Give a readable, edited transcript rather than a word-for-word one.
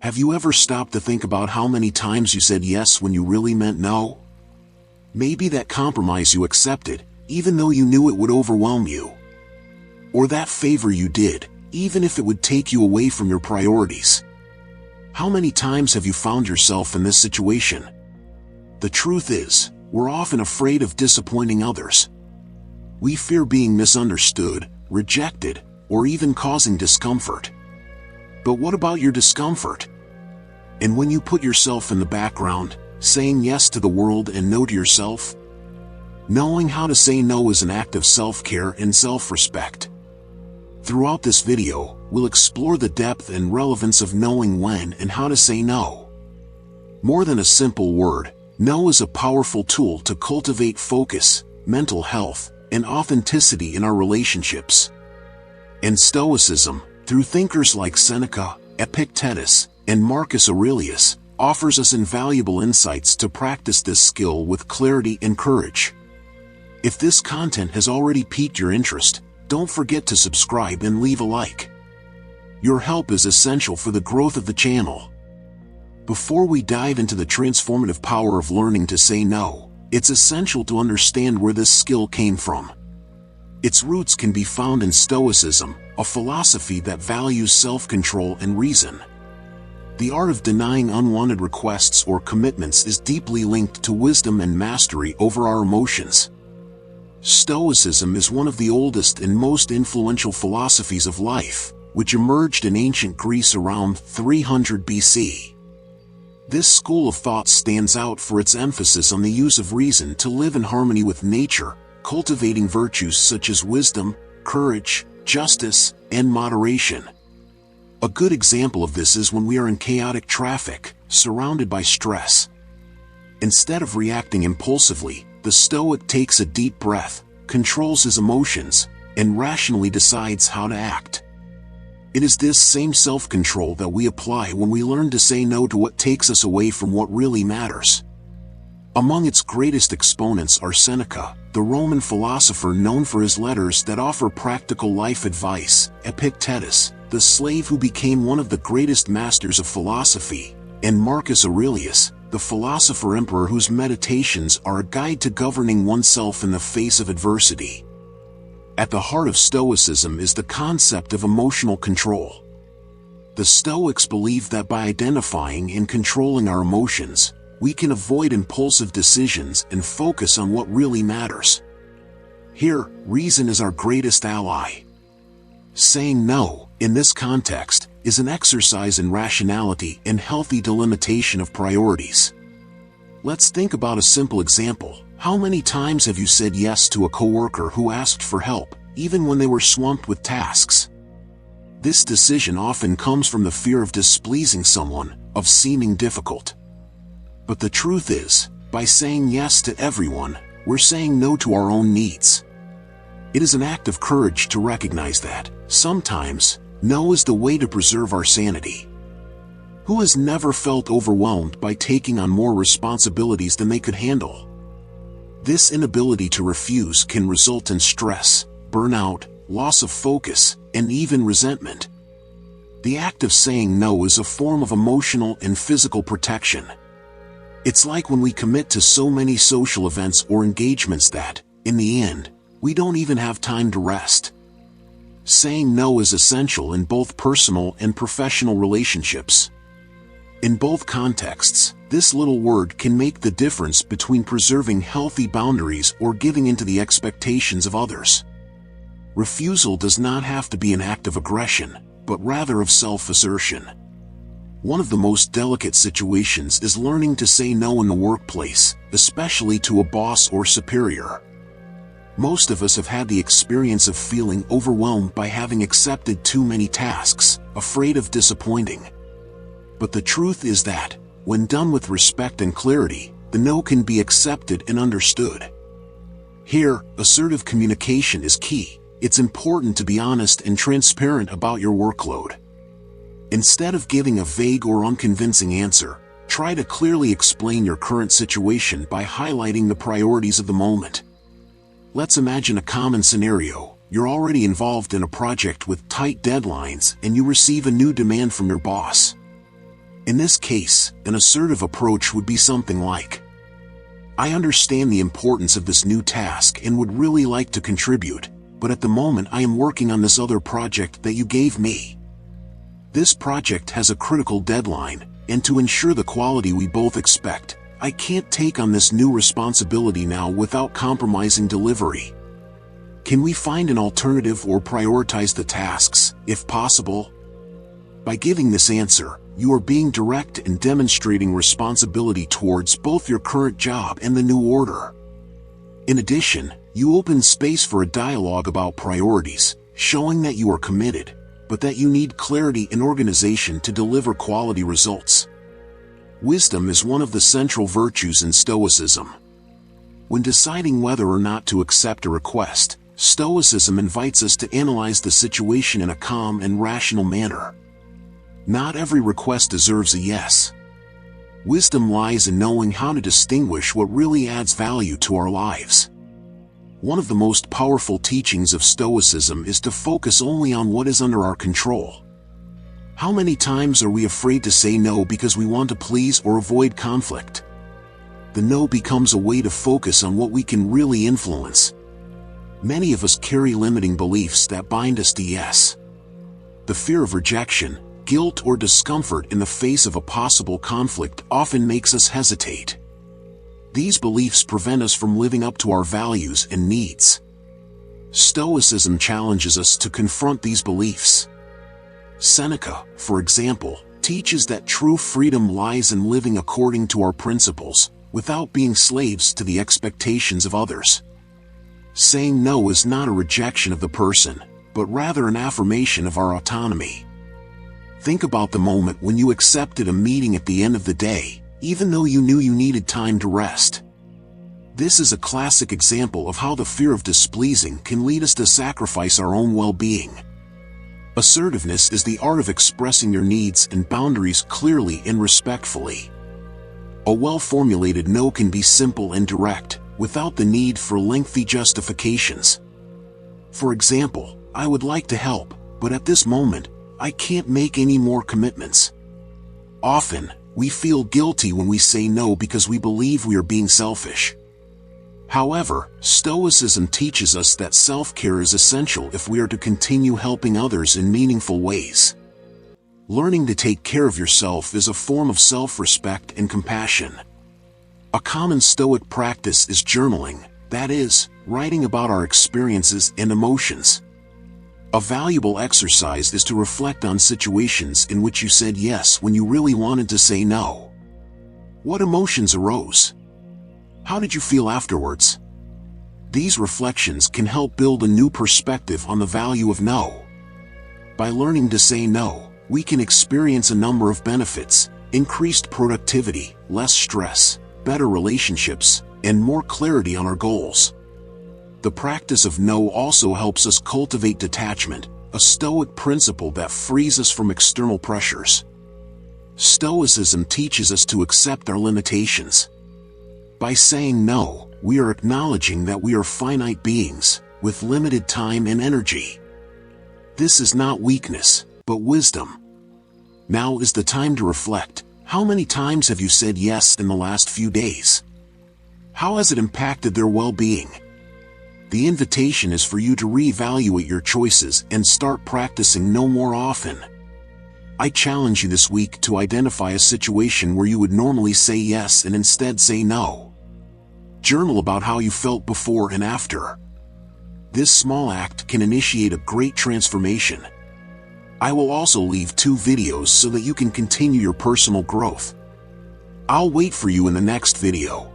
Have you ever stopped to think about how many times you said yes when you really meant no? Maybe that compromise you accepted, even though you knew it would overwhelm you. Or that favor you did, even if it would take you away from your priorities. How many times have you found yourself in this situation? The truth is, we're often afraid of disappointing others. We fear being misunderstood, rejected, or even causing discomfort. But what about your discomfort? And when you put yourself in the background, saying yes to the world and no to yourself? Knowing how to say no is an act of self-care and self-respect. Throughout this video, we'll explore the depth and relevance of knowing when and how to say no. More than a simple word, no is a powerful tool to cultivate focus, mental health, and authenticity in our relationships. And Stoicism, through thinkers like Seneca, Epictetus, and Marcus Aurelius, offers us invaluable insights to practice this skill with clarity and courage. If this content has already piqued your interest, don't forget to subscribe and leave a like. Your help is essential for the growth of the channel. Before we dive into the transformative power of learning to say no, it's essential to understand where this skill came from. Its roots can be found in Stoicism, a philosophy that values self-control and reason. The art of denying unwanted requests or commitments is deeply linked to wisdom and mastery over our emotions. Stoicism is one of the oldest and most influential philosophies of life, which emerged in ancient Greece around 300 BC. This school of thought stands out for its emphasis on the use of reason to live in harmony with nature, cultivating virtues such as wisdom, courage, justice, and moderation. A good example of this is when we are in chaotic traffic, surrounded by stress. Instead of reacting impulsively, the Stoic takes a deep breath, controls his emotions, and rationally decides how to act. It is this same self-control that we apply when we learn to say no to what takes us away from what really matters. Among its greatest exponents are Seneca, the Roman philosopher known for his letters that offer practical life advice, Epictetus, the slave who became one of the greatest masters of philosophy, and Marcus Aurelius, the philosopher-emperor whose meditations are a guide to governing oneself in the face of adversity. At the heart of Stoicism is the concept of emotional control. The Stoics believe that by identifying and controlling our emotions, we can avoid impulsive decisions and focus on what really matters. Here, reason is our greatest ally. Saying no, in this context, is an exercise in rationality and healthy delimitation of priorities. Let's think about a simple example. How many times have you said yes to a coworker who asked for help, even when they were swamped with tasks? This decision often comes from the fear of displeasing someone, of seeming difficult. But the truth is, by saying yes to everyone, we're saying no to our own needs. It is an act of courage to recognize that, sometimes, no is the way to preserve our sanity. Who has never felt overwhelmed by taking on more responsibilities than they could handle? This inability to refuse can result in stress, burnout, loss of focus, and even resentment. The act of saying no is a form of emotional and physical protection. It's like when we commit to so many social events or engagements that, in the end, we don't even have time to rest. Saying no is essential in both personal and professional relationships. In both contexts, this little word can make the difference between preserving healthy boundaries or giving into the expectations of others. Refusal does not have to be an act of aggression, but rather of self-assertion. One of the most delicate situations is learning to say no in the workplace, especially to a boss or superior. Most of us have had the experience of feeling overwhelmed by having accepted too many tasks, afraid of disappointing. But the truth is that, when done with respect and clarity, the no can be accepted and understood. Here, assertive communication is key. It's important to be honest and transparent about your workload. Instead of giving a vague or unconvincing answer, try to clearly explain your current situation by highlighting the priorities of the moment. Let's imagine a common scenario. You're already involved in a project with tight deadlines and you receive a new demand from your boss. In this case, an assertive approach would be something like, I understand the importance of this new task and would really like to contribute, but at the moment I am working on this other project that you gave me. This project has a critical deadline, and to ensure the quality we both expect, I can't take on this new responsibility now without compromising delivery. Can we find an alternative or prioritize the tasks, if possible? By giving this answer, you are being direct and demonstrating responsibility towards both your current job and the new order. In addition, you open space for a dialogue about priorities, showing that you are committed, but that you need clarity and organization to deliver quality results. Wisdom is one of the central virtues in Stoicism. When deciding whether or not to accept a request, Stoicism invites us to analyze the situation in a calm and rational manner. Not every request deserves a yes. Wisdom lies in knowing how to distinguish what really adds value to our lives. One of the most powerful teachings of Stoicism is to focus only on what is under our control. How many times are we afraid to say no because we want to please or avoid conflict? The no becomes a way to focus on what we can really influence. Many of us carry limiting beliefs that bind us to yes. The fear of rejection, guilt, or discomfort in the face of a possible conflict often makes us hesitate. These beliefs prevent us from living up to our values and needs. Stoicism challenges us to confront these beliefs. Seneca, for example, teaches that true freedom lies in living according to our principles, without being slaves to the expectations of others. Saying no is not a rejection of the person, but rather an affirmation of our autonomy. Think about the moment when you accepted a meeting at the end of the day, even though you knew you needed time to rest. This is a classic example of how the fear of displeasing can lead us to sacrifice our own well-being. Assertiveness is the art of expressing your needs and boundaries clearly and respectfully. A well-formulated no can be simple and direct, without the need for lengthy justifications. For example, I would like to help, but at this moment, I can't make any more commitments. Often, we feel guilty when we say no because we believe we are being selfish. However, Stoicism teaches us that self-care is essential if we are to continue helping others in meaningful ways. Learning to take care of yourself is a form of self-respect and compassion. A common Stoic practice is journaling, that is, writing about our experiences and emotions. A valuable exercise is to reflect on situations in which you said yes when you really wanted to say no. What emotions arose? How did you feel afterwards? These reflections can help build a new perspective on the value of no. By learning to say no, we can experience a number of benefits: increased productivity, less stress, better relationships, and more clarity on our goals. The practice of no also helps us cultivate detachment, a Stoic principle that frees us from external pressures. Stoicism teaches us to accept our limitations. By saying no, we are acknowledging that we are finite beings, with limited time and energy. This is not weakness, but wisdom. Now is the time to reflect. How many times have you said yes in the last few days? How has it impacted their well-being? The invitation is for you to reevaluate your choices and start practicing no more often. I challenge you this week to identify a situation where you would normally say yes and instead say no. Journal about how you felt before and after. This small act can initiate a great transformation. I will also leave 2 videos so that you can continue your personal growth. I'll wait for you in the next video.